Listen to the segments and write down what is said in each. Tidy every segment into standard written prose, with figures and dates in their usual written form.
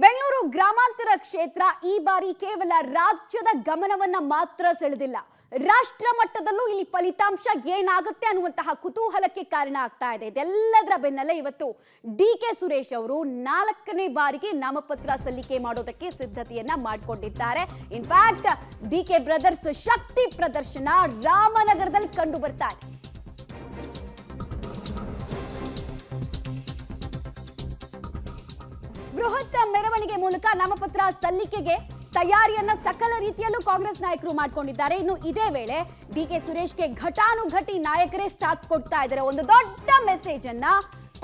ಬೆಂಗಳೂರು ಗ್ರಾಮಾಂತರ ಕ್ಷೇತ್ರ ಈ ಬಾರಿ ಕೇವಲ ರಾಜ್ಯದ ಗಮನವನ್ನ ಮಾತ್ರ ಸೆಳೆದಿಲ್ಲ, ರಾಷ್ಟ್ರ ಮಟ್ಟದಲ್ಲೂ ಇಲ್ಲಿ ಫಲಿತಾಂಶ ಏನಾಗುತ್ತೆ ಅನ್ನುವಂತಹ ಕುತೂಹಲಕ್ಕೆ ಕಾರಣ ಆಗ್ತಾ ಇದೆ. ಇದೆಲ್ಲದರ ಬೆನ್ನಲ್ಲೇ ಇವತ್ತು ಡಿಕೆ ಸುರೇಶ್ ಅವರು 4ನೇ ಬಾರಿಗೆ ನಾಮಪತ್ರ ಸಲ್ಲಿಕೆ ಮಾಡೋದಕ್ಕೆ ಸಿದ್ಧತೆಯನ್ನ ಮಾಡಿಕೊಂಡಿದ್ದಾರೆ. ಇನ್ಫ್ಯಾಕ್ಟ್ ಡಿಕೆ ಬ್ರದರ್ಸ್ ಶಕ್ತಿ ಪ್ರದರ್ಶನ ರಾಮನಗರದಲ್ಲಿ ಕಂಡು ಬರ್ತಾ ಇದೆ. ಬೃಹತ್ ಮೆರವಣಿಗೆ ಮೂಲಕ ನಾಮಪತ್ರ ಸಲ್ಲಿಕೆಗೆ ತಯಾರಿಯನ್ನ ಸಕಲ ರೀತಿಯಲ್ಲೂ ಕಾಂಗ್ರೆಸ್ ನಾಯಕರು ಮಾಡಿಕೊಂಡಿದ್ದಾರೆ. ಇನ್ನು ಇದೇ ವೇಳೆ ಡಿಕೆ ಸುರೇಶ್ಗೆ ಘಟಾನುಘಟಿ ನಾಯಕರೇ ಸಾಥ್ ಕೊಡ್ತಾ ಇದ್ದಾರೆ. ಒಂದು ದೊಡ್ಡ ಮೆಸೇಜ್ ಅನ್ನ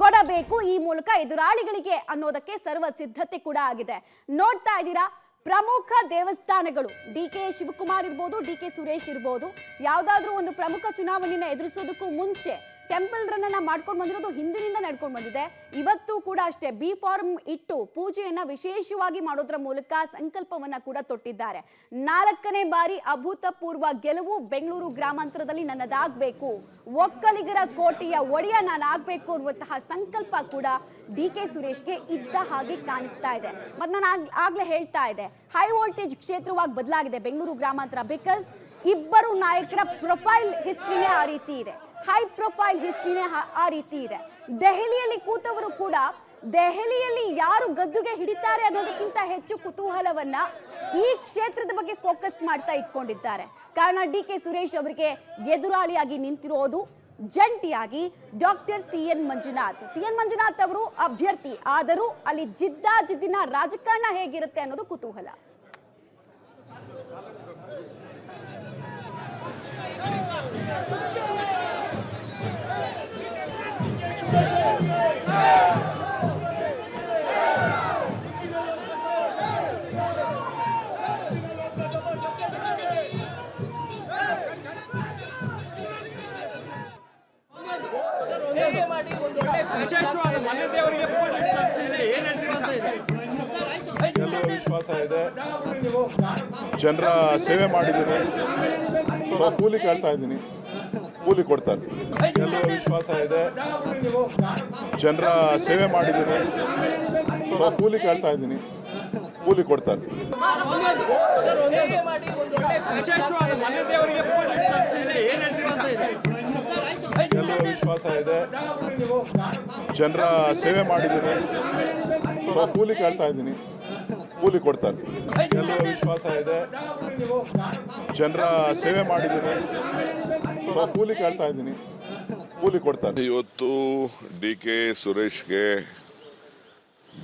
ಕೊಡಬೇಕು ಈ ಮೂಲಕ ಎದುರಾಳಿಗಳಿಗೆ ಅನ್ನೋದಕ್ಕೆ ಸರ್ವ ಸಿದ್ಧತೆ ಕೂಡ ಆಗಿದೆ. ನೋಡ್ತಾ ಇದ್ದೀರಾ, ಪ್ರಮುಖ ದೇವಸ್ಥಾನಗಳು ಡಿಕೆ ಶಿವಕುಮಾರ್ ಇರ್ಬೋದು, ಡಿಕೆ ಸುರೇಶ್ ಇರ್ಬೋದು, ಯಾವ್ದಾದ್ರೂ ಒಂದು ಪ್ರಮುಖ ಚುನಾವಣೆಯನ್ನ ಎದುರಿಸೋದಕ್ಕೂ ಮುಂಚೆ ಟೆಂಪಲ್ ರನ್ ಅನ್ನ ಮಾಡ್ಕೊಂಡು ಬಂದಿರೋದು ಹಿಂದಿನಿಂದ ನಡ್ಕೊಂಡು ಬಂದಿದೆ. ಇವತ್ತು ಕೂಡ ಅಷ್ಟೇ ಬಿ ಫಾರ್ಮ್ ಇಟ್ಟು ಪೂಜೆಯನ್ನ ವಿಶೇಷವಾಗಿ ಮಾಡೋದ್ರ ಮೂಲಕ ಸಂಕಲ್ಪವನ್ನ ಕೂಡ ತೊಟ್ಟಿದ್ದಾರೆ. 4ನೇ ಬಾರಿ ಅಭೂತಪೂರ್ವ ಗೆಲುವು ಬೆಂಗಳೂರು ಗ್ರಾಮಾಂತರದಲ್ಲಿ ನನ್ನದಾಗಬೇಕು, ಒಕ್ಕಲಿಗರ ಕೋಟೆಯ ಒಡೆಯ ನಾನಾಗಬೇಕು ಅನ್ನುವಂತಹ ಸಂಕಲ್ಪ ಕೂಡ ಡಿಕೆ ಸುರೇಶ್ಗೆ ಇದ್ದ ಹಾಗೆ ಕಾಣಿಸ್ತಾ ಇದೆ. ಮತ್ತೆ ನಾನು ಆಗ್ಲೇ ಹೇಳ್ತಾ ಇದ್ದೆ, ಹೈ ವೋಲ್ಟೇಜ್ ಕ್ಷೇತ್ರವಾಗಿ ಬದಲಾಗಿದೆ ಬೆಂಗಳೂರು ಗ್ರಾಮಾಂತರ. ಬಿಕಾಸ್ ಇಬ್ಬರು ನಾಯಕರ ಪ್ರೊಫೈಲ್ ಹಿಸ್ಟ್ರಿನೇ ಆ ರೀತಿ ಇದೆ, ಹೈ ಪ್ರೊಫೈಲ್ ಹಿಸ್ಟ್ರಿನೇ ಆ ರೀತಿ ಇದೆ. ದೆಹಲಿಯಲ್ಲಿ ಕೂತವರು ಕೂಡ ದೆಹಲಿಯಲ್ಲಿ ಯಾರು ಗದ್ದುಗೆ ಹಿಡಿತಾರೆ ಅನ್ನೋದಕ್ಕಿಂತ ಹೆಚ್ಚು ಕುತೂಹಲವನ್ನ ಈ ಕ್ಷೇತ್ರದ ಬಗ್ಗೆ ಫೋಕಸ್ ಮಾಡ್ತಾ ಇಟ್ಕೊಂಡಿದ್ದಾರೆ. ಕಾರಣ ಡಿಕೆ ಸುರೇಶ್ ಅವರಿಗೆ ಎದುರಾಳಿಯಾಗಿ ನಿಂತಿರೋದು ಜಂಟಿಯಾಗಿ ಡಾಕ್ಟರ್ ಸಿ.ಎನ್. ಮಂಜುನಾಥ್ ಅವರು ಅಭ್ಯರ್ಥಿ ಆದರೂ ಅಲ್ಲಿ ಜಿದ್ದಿನ ರಾಜಕಾರಣ ಹೇಗಿರುತ್ತೆ ಅನ್ನೋದು ಕುತೂಹಲ. ಗೆಲ್ಲುವ ವಿಶ್ವಾಸ ಇದೆ. ಜನರ ಸೇವೆ ಮಾಡಿದ್ದೀನಿ, ಕೂಲಿ ಕೇಳ್ತಾ ಇದ್ದೀನಿ, ಕೂಲಿ ಕೊಡ್ತಾರೆ. ಗೆಲ್ಲುವ ವಿಶ್ವಾಸ ಇದೆ. ಜನರ ಸೇವೆ ಮಾಡಿದ್ದೀನಿ, ಕೂಲಿ ಕೇಳ್ತಾ ಇದ್ದೀನಿ, ಕೂಲಿ ಕೊಡ್ತಾರೆ. ಗೆಲ್ಲುವ ವಿಶ್ವಾಸ ಇದೆ. ಜನರ ಸೇವೆ ಮಾಡಿದ್ದೀನಿ, ಕೂಲಿ ಕೇಳ್ತಾ ಇದ್ದೀನಿ, ಕೂಲಿ ಕೊಡ್ತಾರೆ. ಗೆಲ್ಲುವ ವಿಶ್ವಾಸ ಇದೆ. ಜನರ ಸೇವೆ ಮಾಡಿದ್ದೀನಿ, ಕೂಲಿ ಕೇಳ್ತಾ ಇದ್ದೀನಿ, ಕೂಲಿ ಕೊಡ್ತಾರೆ. ಇವತ್ತು ಡಿಕೆ ಸುರೇಶ್ಗೆ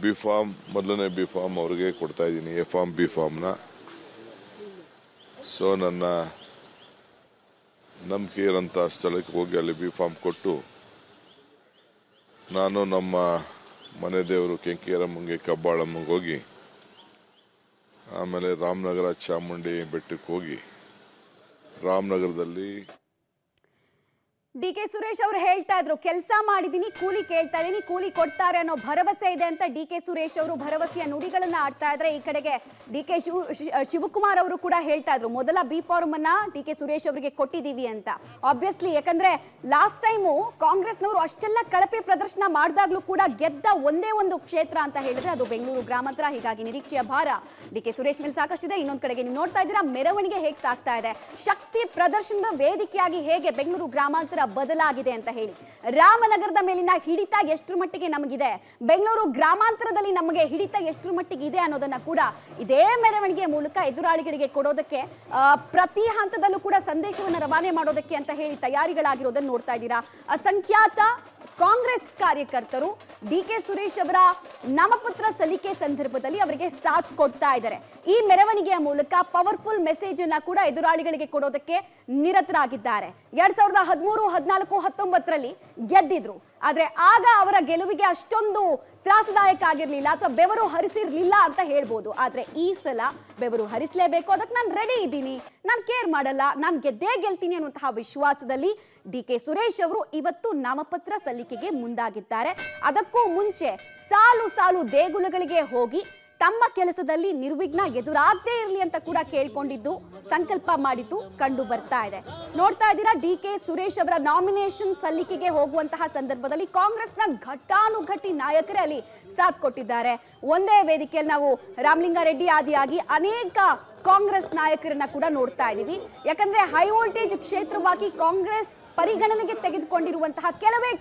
ಬಿ ಫಾರ್ಮ್, ಮೊದಲನೇ ಬಿ ಫಾರ್ಮ್ ಅವ್ರಿಗೆ ಕೊಡ್ತಾ ಇದ್ದೀನಿ, ಎ ಫಾರ್ಮ್ ಬಿ ಫಾರ್ಮ್ನ. ಸೊ ನನ್ನ ನಂಬಿಕೆ ಇರೋಂಥ ಸ್ಥಳಕ್ಕೆ ಹೋಗಿ ಅಲ್ಲಿ ಬಿ ಫಾರ್ಮ್ ಕೊಟ್ಟು ನಾನು ನಮ್ಮ ಮನೆ ದೇವರು ಕೆಂಕೇರಮ್ಮಂಗೆ ಕಬ್ಬಾಳಮ್ಮಂಗೆ ಹೋಗಿ ಆಮೇಲೆ ರಾಮನಗರ ಚಾಮುಂಡಿ ಬೆಟ್ಟಕ್ಕೆ ಹೋಗಿ ರಾಮನಗರದಲ್ಲಿ ಡಿಕೆ ಸುರೇಶ್ ಅವರು ಹೇಳ್ತಾ ಇದ್ರು, ಕೆಲಸ ಮಾಡಿದೀನಿ, ಕೂಲಿ ಕೇಳ್ತಾ ಇದೀನಿ, ಕೂಲಿ ಕೊಡ್ತಾರೆ ಅನ್ನೋ ಭರವಸೆ ಇದೆ ಅಂತ ಡಿಕೆ ಸುರೇಶ್ ಅವರು ಭರವಸೆಯ ನುಡಿಗಳನ್ನ ಆಡ್ತಾ ಇದ್ರೆ, ಈ ಕಡೆಗೆ ಡಿಕೆ ಶಿವಕುಮಾರ್ ಅವರು ಕೂಡ ಹೇಳ್ತಾ ಇದ್ರು ಮೊದಲ ಬಿ ಫಾರ್ಮ್ ಅನ್ನ ಡಿಕೆ ಸುರೇಶ್ ಅವರಿಗೆ ಕೊಟ್ಟಿದೀವಿ ಅಂತ. ಆಬ್ವಿಯಸ್ಲಿ ಯಾಕಂದ್ರೆ ಲಾಸ್ಟ್ ಟೈಮು ಕಾಂಗ್ರೆಸ್ನವರು ಅಷ್ಟೆಲ್ಲ ಕಳಪೆ ಪ್ರದರ್ಶನ ಮಾಡಿದಾಗ್ಲೂ ಕೂಡ ಗೆದ್ದ ಒಂದೇ ಒಂದು ಕ್ಷೇತ್ರ ಅಂತ ಹೇಳಿದ್ರೆ ಅದು ಬೆಂಗಳೂರು ಗ್ರಾಮಾಂತರ. ಹೀಗಾಗಿ ನಿರೀಕ್ಷೆಯ ಭಾರ ಡಿಕೆ ಸುರೇಶ್ ಮೇಲೆ ಸಾಕಷ್ಟಿದೆ. ಇನ್ನೊಂದ್ ಕಡೆಗೆ ನೀವು ನೋಡ್ತಾ ಇದ್ದೀರಾ ಮೆರವಣಿಗೆ ಹೇಗೆ ಸಾಕ್ತಾ ಇದೆ, ಶಕ್ತಿ ಪ್ರದರ್ಶನದ ವೇದಿಕೆಯಾಗಿ ಹೇಗೆ ಬೆಂಗಳೂರು ಗ್ರಾಮಾಂತರ ಬದಲಾಗಿದೆ ಅಂತ ಹೇಳಿ. ರಾಮನಗರದ ಮೇಲಿನ ಹಿಡಿತ ಎಷ್ಟರ ಮಟ್ಟಿಗೆ ನಮಗಿದೆ, ಬೆಂಗಳೂರು ಗ್ರಾಮಾಂತರದಲ್ಲಿ ನಮಗೆ ಹಿಡಿತ ಎಷ್ಟರ ಮಟ್ಟಿಗೆ ಇದೆ ಅನ್ನೋದನ್ನ ಕೂಡ ಇದೇ ಮೆರವಣಿಗೆ ಮೂಲಕ ಎದುರಾಳಿಗಳಿಗೆ ಕೊಡೋದಕ್ಕೆ, ಪ್ರತಿ ಹಂತದಲ್ಲೂ ಕೂಡ ಸಂದೇಶವನ್ನು ರವಾನೆ ಮಾಡೋದಕ್ಕೆ ಅಂತ ಹೇಳಿ ತಯಾರಿಗಳಾಗಿರೋದನ್ನ ನೋಡ್ತಾ ಇದ್ದೀರಾ. ಅಸಂಖ್ಯಾತ ಕಾಂಗ್ರೆಸ್ ಕಾರ್ಯಕರ್ತರು ಡಿಕೆ ಸುರೇಶ್ ಅವರ ನಾಮಪತ್ರ ಸಲ್ಲಿಕೆ ಸಂದರ್ಭದಲ್ಲಿ ಅವರಿಗೆ ಸಾಥ್ ಕೊಡ್ತಾ ಇದ್ದಾರೆ. ಈ ಮೆರವಣಿಗೆಯ ಮೂಲಕ ಪವರ್ಫುಲ್ ಮೆಸೇಜ್ ಅನ್ನ ಕೂಡ ಎದುರಾಳಿಗಳಿಗೆ ಕೊಡೋದಕ್ಕೆ ನಿರತರಾಗಿದ್ದಾರೆ. 2013, 14, 19ರಲ್ಲಿ ಗೆದ್ದಿದ್ರು. ಆದ್ರೆ ಆಗ ಅವರ ಗೆಲುವಿಗೆ ಅಷ್ಟೊಂದು ತ್ರಾಸದಾಯಕ ಆಗಿರ್ಲಿಲ್ಲ ಅಥವಾ ಬೆವರು ಹರಿಸಿರ್ಲಿಲ್ಲ ಅಂತ ಹೇಳ್ಬೋದು. ಆದ್ರೆ ಈ ಸಲ ಬೆವರು ಹರಿಸಲೇಬೇಕು, ಅದಕ್ಕೆ ನಾನು ರೆಡಿ ಇದ್ದೀನಿ, ನಾನು ಕೇರ್ ಮಾಡಲ್ಲ, ನಾನು ಗೆದ್ದೇ ಗೆಲ್ತೀನಿ ಅನ್ನುವಂತಹ ವಿಶ್ವಾಸದಲ್ಲಿ ಡಿಕೆ ಸುರೇಶ್ ಅವರು ಇವತ್ತು ನಾಮಪತ್ರ ಸಲ್ಲಿಕೆಗೆ ಮುಂದಾಗಿದ್ದಾರೆ. ಅದಕ್ಕೂ ಮುಂಚೆ ಸಾಲು ಸಾಲು ದೇಗುಲಗಳಿಗೆ ಹೋಗಿ ತಮ್ಮ ಕೆಲಸದಲ್ಲಿ ನಿರ್ವಿಘ್ನ ಎದುರಾಗದೇ ಇರಲಿ ಅಂತ ಕೂಡ ಕೇಳ್ಕೊಂಡಿದ್ದು, ಸಂಕಲ್ಪ ಮಾಡಿದ್ದು ಕಂಡು ಬರ್ತಾ ಇದೆ. ನೋಡ್ತಾ ಇದ್ದೀರಾ, ಡಿ.ಕೆ. ಸುರೇಶ್ ಅವರ ನಾಮಿನೇಷನ್ ಸಲ್ಲಿಕೆಗೆ ಹೋಗುವಂತಹ ಸಂದರ್ಭದಲ್ಲಿ ಕಾಂಗ್ರೆಸ್ನ ಘಟಾನುಘಟಿ ನಾಯಕರೇ ಅಲ್ಲಿ ಸಾಥ್ ಕೊಟ್ಟಿದ್ದಾರೆ. ಒಂದೇ ವೇದಿಕೆಯಲ್ಲಿ ನಾವು ರಾಮಲಿಂಗಾರೆಡ್ಡಿ ಆದಿಯಾಗಿ ಅನೇಕ ಕಾಂಗ್ರೆಸ್ ನಾಯಕರನ್ನ ಕೂಡ ನೋಡ್ತಾ ಇದ್ದೀವಿ. ಯಾಕಂದ್ರೆ ಹೈ ವೋಲ್ಟೇಜ್ ಕ್ಷೇತ್ರವಾಗಿ ಕಾಂಗ್ರೆಸ್ ಪರಿಗಣನೆಗೆ ತೆಗೆದುಕೊಂಡಿರುವಂತಹ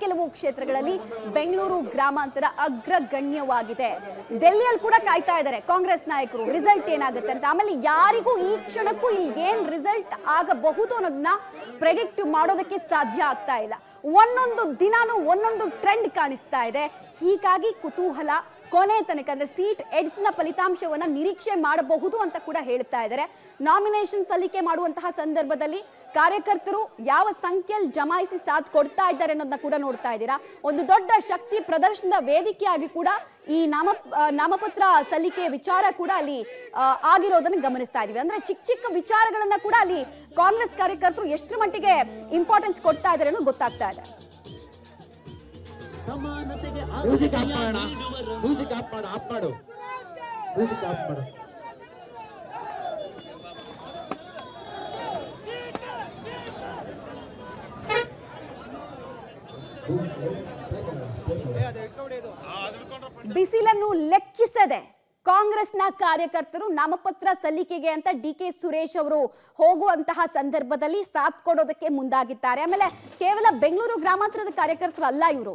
ಕೆಲವು ಕ್ಷೇತ್ರಗಳಲ್ಲಿ ಬೆಂಗಳೂರು ಗ್ರಾಮಾಂತರ ಅಗ್ರಗಣ್ಯವಾಗಿದೆ. ಡೆಲ್ಲಿಯಲ್ಲಿ ಕೂಡ ಕಾಯ್ತಾ ಇದ್ದಾರೆ ಕಾಂಗ್ರೆಸ್ ನಾಯಕರು, ರಿಸಲ್ಟ್ ಏನಾಗುತ್ತೆ ಅಂತ. ಆಮೇಲೆ ಯಾರಿಗೂ ಈ ಕ್ಷಣಕ್ಕೂ ಇಲ್ಲಿ ಏನ್ ರಿಸಲ್ಟ್ ಆಗಬಹುದು ಅನ್ನೋದನ್ನ ಪ್ರೆಡಿಕ್ಟ್ ಮಾಡೋದಕ್ಕೆ ಸಾಧ್ಯ ಆಗ್ತಾ ಇಲ್ಲ. ಒಂದೊಂದು ದಿನಾನು ಒಂದೊಂದು ಟ್ರೆಂಡ್ ಕಾಣಿಸ್ತಾ ಇದೆ. ಹೀಗಾಗಿ ಕುತೂಹಲ ಕೊನೆ ತನಕ ಅಂದ್ರೆ ಸೀಟ್ ಎಡ್ಜ್ ನ ಫಲಿತಾಂಶವನ್ನ ನಿರೀಕ್ಷೆ ಮಾಡಬಹುದು ಅಂತ ಕೂಡ ಹೇಳ್ತಾ ಇದ್ದಾರೆ. ನಾಮಿನೇಷನ್ ಸಲ್ಲಿಕೆ ಮಾಡುವಂತಹ ಸಂದರ್ಭದಲ್ಲಿ ಕಾರ್ಯಕರ್ತರು ಯಾವ ಸಂಖ್ಯೆಯಲ್ಲಿ ಜಮಾಯಿಸಿ ಸಾಥ್ ಕೊಡ್ತಾ ಇದ್ದಾರೆ ಅನ್ನೋದನ್ನ ಕೂಡ ನೋಡ್ತಾ ಇದ್ದೀರಾ. ಒಂದು ದೊಡ್ಡ ಶಕ್ತಿ ಪ್ರದರ್ಶನದ ವೇದಿಕೆಯಾಗಿ ಕೂಡ ಈ ನಾಮಪತ್ರ ಸಲ್ಲಿಕೆ ವಿಚಾರ ಕೂಡ ಅಲ್ಲಿ ಆಗಿರೋದನ್ನ ಗಮನಿಸ್ತಾ ಇದೀವಿ. ಅಂದ್ರೆ ಚಿಕ್ಕ ವಿಚಾರಗಳನ್ನ ಕೂಡ ಅಲ್ಲಿ ಕಾಂಗ್ರೆಸ್ ಕಾರ್ಯಕರ್ತರು ಎಷ್ಟರ ಮಟ್ಟಿಗೆ ಇಂಪಾರ್ಟೆನ್ಸ್ ಕೊಡ್ತಾ ಇದ್ದಾರೆ ಅನ್ನೋದು ಗೊತ್ತಾಗ್ತಾ ಇದೆ. ಸಮಾನತೆಗೆ ಬಿಸಿಲನ್ನು ಲೆಕ್ಕಿಸದೆ ಕಾಂಗ್ರೆಸ್ನ ಕಾರ್ಯಕರ್ತರು ನಾಮಪತ್ರ ಸಲ್ಲಿಕೆಗೆ ಅಂತ ಡಿ.ಕೆ. ಸುರೇಶ್ ಅವರು ಹೋಗುವಂತಹ ಸಂದರ್ಭದಲ್ಲಿ ಸಾಥ್ ಕೊಡೋದಕ್ಕೆ ಮುಂದಾಗಿದ್ದಾರೆ. ಆಮೇಲೆ ಕೇವಲ ಬೆಂಗಳೂರು ಗ್ರಾಮಾಂತರದ ಕಾರ್ಯಕರ್ತರು ಅಲ್ಲ ಇವರು,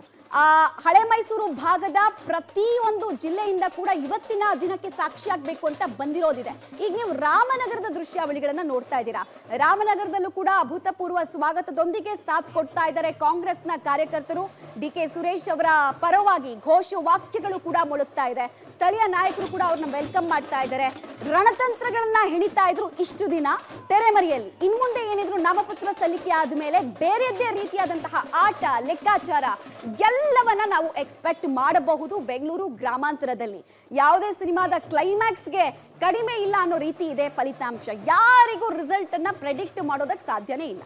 ಹಳೆ ಮೈಸೂರು ಭಾಗದ ಪ್ರತಿಯೊಂದು ಜಿಲ್ಲೆಯಿಂದ ಕೂಡ ಇವತ್ತಿನ ದಿನಕ್ಕೆ ಸಾಕ್ಷಿಯಾಗಬೇಕು ಅಂತ ಬಂದಿರೋದಿದೆ. ಈಗ ನೀವು ರಾಮನಗರದ ದೃಶ್ಯಾವಳಿಗಳನ್ನ ನೋಡ್ತಾ ಇದ್ದೀರಾ. ರಾಮನಗರದಲ್ಲೂ ಕೂಡ ಅಭೂತಪೂರ್ವ ಸ್ವಾಗತದೊಂದಿಗೆ ಸಾಥ್ ಕೊಡ್ತಾ ಇದ್ದಾರೆ ಕಾಂಗ್ರೆಸ್ನ ಕಾರ್ಯಕರ್ತರು. ಡಿ.ಕೆ. ಸುರೇಶ್ ಅವರ ಪರವಾಗಿ ಘೋಷವಾಕ್ಯಗಳು ಕೂಡ ಮೊಳಗ್ತಾ ಇದೆ. ಸ್ಥಳೀಯ ನಾಯಕರು ಕೂಡ ಅವ್ರನ್ನ ವೆಲ್ಕಮ್ ಮಾಡ್ತಾ ಇದ್ದಾರೆ. ರಣತಂತ್ರಗಳನ್ನ ಹೆಣಿತಾ ಇದ್ರು ಇಷ್ಟು ದಿನ ತೆರೆಮರೆಯಲ್ಲಿ. ಇನ್ ಮುಂದೆ ಏನಿದ್ರು ನಾಮಪತ್ರ ಸಲ್ಲಿಕೆ ಆದ್ಮೇಲೆ ಬೇರೆಯದೇ ರೀತಿಯಾದಂತಹ ಆಟ ಲೆಕ್ಕಾಚಾರ ಎಲ್ಲವನ್ನ ನಾವು ಎಕ್ಸ್ಪೆಕ್ಟ್ ಮಾಡಬಹುದು. ಬೆಂಗಳೂರು ಗ್ರಾಮಾಂತರದಲ್ಲಿ ಯಾವುದೇ ಸಿನಿಮಾದ ಕ್ಲೈಮ್ಯಾಕ್ಸ್ಗೆ ಕಡಿಮೆ ಇಲ್ಲ ಅನ್ನೋ ರೀತಿ ಇದೆ ಫಲಿತಾಂಶ. ಯಾರಿಗೂ ರಿಸಲ್ಟ್ ಅನ್ನ ಪ್ರೆಡಿಕ್ಟ್ ಮಾಡೋದಕ್ಕೆ ಸಾಧ್ಯನೇ ಇಲ್ಲ.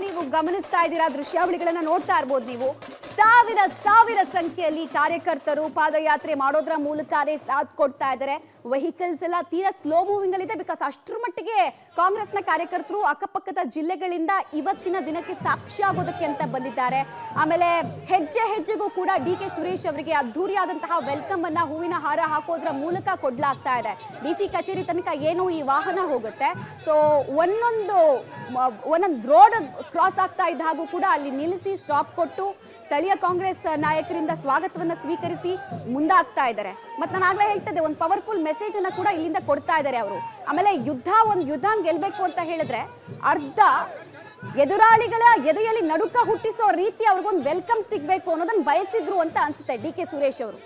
ನೀವು ಗಮನಿಸ್ತಾ ಇದ್ದೀರಾ, ದೃಶ್ಯಾವಳಿಗಳನ್ನ ನೋಡ್ತಾ ಇರಬಹುದು ನೀವು. ಸಾವಿರ ಸಂಖ್ಯೆಯಲ್ಲಿ ಕಾರ್ಯಕರ್ತರು ಪಾದಯಾತ್ರೆ ಮಾಡೋದ್ರ ಮೂಲಕನೇ ಸಾಥ್ ಕೊಡ್ತಾ ಇದ್ದಾರೆ. ವೆಹಿಕಲ್ಸ್ ಎಲ್ಲ ತೀರಾ ಸ್ಲೋ ಮೂವಿಂಗ್ ಅಲ್ಲಿ ಇದೆ. ಬಿಕಾಸ್ ಅಷ್ಟರ ಮಟ್ಟಿಗೆ ಕಾಂಗ್ರೆಸ್ನ ಕಾರ್ಯಕರ್ತರು ಅಕ್ಕಪಕ್ಕದ ಜಿಲ್ಲೆಗಳಿಂದ ಇವತ್ತಿನ ದಿನಕ್ಕೆ ಸಾಕ್ಷಿ ಆಗೋದಕ್ಕೆ ಅಂತ ಬಂದಿದ್ದಾರೆ. ಆಮೇಲೆ ಹೆಜ್ಜೆಗೂ ಕೂಡ ಡಿ.ಕೆ. ಸುರೇಶ್ ಅವರಿಗೆ ಅದ್ಧೂರಿಯಾದಂತಹ ವೆಲ್ಕಮ್ ಅನ್ನ ಹೂವಿನ ಹಾರ ಹಾಕೋದ್ರ ಮೂಲಕ ಕೊಡ್ಲಾಗ್ತಾ ಇದೆ. ಡಿ.ಸಿ ಕಚೇರಿ ತನಕ ಏನು ಈ ವಾಹನ ಹೋಗುತ್ತೆ. ಸೊ ಒಂದೊಂದು ರೋಡ್ ಕ್ರಾಸ್ ಆಗ್ತಾ ಇದ್ದ ಹಾಗೂ ಕೂಡ ಅಲ್ಲಿ ನಿಲ್ಲಿಸಿ ಸ್ಟಾಪ್ ಕೊಟ್ಟು ಸ್ಥಳೀಯ ಕಾಂಗ್ರೆಸ್ ನಾಯಕರಿಂದ ಸ್ವಾಗತವನ್ನ ಸ್ವೀಕರಿಸಿ ಮುಂದಾಗ್ತಾ ಇದ್ದಾರೆ. ಮತ್ತೆ ನಾನು ಆಗ್ಲೇ ಹೇಳ್ತಿದ್ದೆ, ಒಂದು ಪವರ್ಫುಲ್ ಮೆಸೇಜ್ ಅನ್ನ ಕೂಡ ಇಲ್ಲಿಂದ ಕೊಡ್ತಾ ಇದ್ದಾರೆ ಅವರು. ಆಮೇಲೆ ಒಂದು ಯುದ್ಧ ಗೆಲ್ಬೇಕು ಅಂತ ಹೇಳಿದ್ರೆ ಅರ್ಧ ಎದುರಾಳಿಗಳ ಎದೆಯಲ್ಲಿ ನಡುಕ ಹುಟ್ಟಿಸೋ ರೀತಿ ಅವ್ರಿಗೊಂದು ವೆಲ್ಕಮ್ ಸಿಗ್ಬೇಕು ಅನ್ನೋದನ್ನ ಬಯಸಿದ್ರು ಅಂತ ಅನ್ಸುತ್ತೆ ಡಿ.ಕೆ. ಸುರೇಶ್ ಅವರು.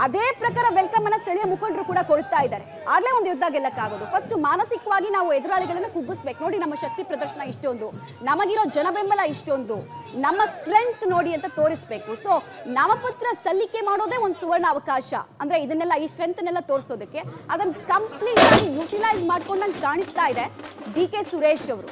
ಅದೇ ಪ್ರಕಾರ ವೆಲ್ಕಮ್ ಅನ್ನ ಸ್ಥಳೀಯ ಮುಖಂಡರು ಕೂಡ ಕೊಡ್ತಾ ಇದ್ದಾರೆ. ಆಗ್ಲೇ ಒಂದು ಯುದ್ಧ ಗೆಲ್ಲಕ್ಕಾಗೋದು. ಫಸ್ಟ್ ಮಾನಸಿಕವಾಗಿ ನಾವು ಎದುರಾಳಿಗಳನ್ನ ಕುಗ್ಗಿಸ್ಬೇಕು. ನೋಡಿ, ನಮ್ಮ ಶಕ್ತಿ ಪ್ರದರ್ಶನ ಇಷ್ಟೊಂದು, ನಮಗಿರೋ ಜನಬೆಂಬಲ ಇಷ್ಟೊಂದು, ನಮ್ಮ ಸ್ಟ್ರೆಂತ್ ನೋಡಿ ಅಂತ ತೋರಿಸ್ಬೇಕು. ಸೊ ನಾಮಪತ್ರ ಸಲ್ಲಿಕೆ ಮಾಡೋದೇ ಒಂದು ಸುವರ್ಣ ಅವಕಾಶ. ಅಂದ್ರೆ ಇದನ್ನೆಲ್ಲ ಈ ಸ್ಟ್ರೆಂತ್ನೆಲ್ಲ ತೋರಿಸೋದಕ್ಕೆ ಅದನ್ನ ಕಂಪ್ಲೀಟ್ ಆಗಿ ಯುಟಿಲೈಸ್ ಮಾಡ್ಕೊಂಡಂಗೆ ಕಾಣಿಸ್ತಾ ಇದೆ ಡಿ.ಕೆ. ಸುರೇಶ್ ಅವರು.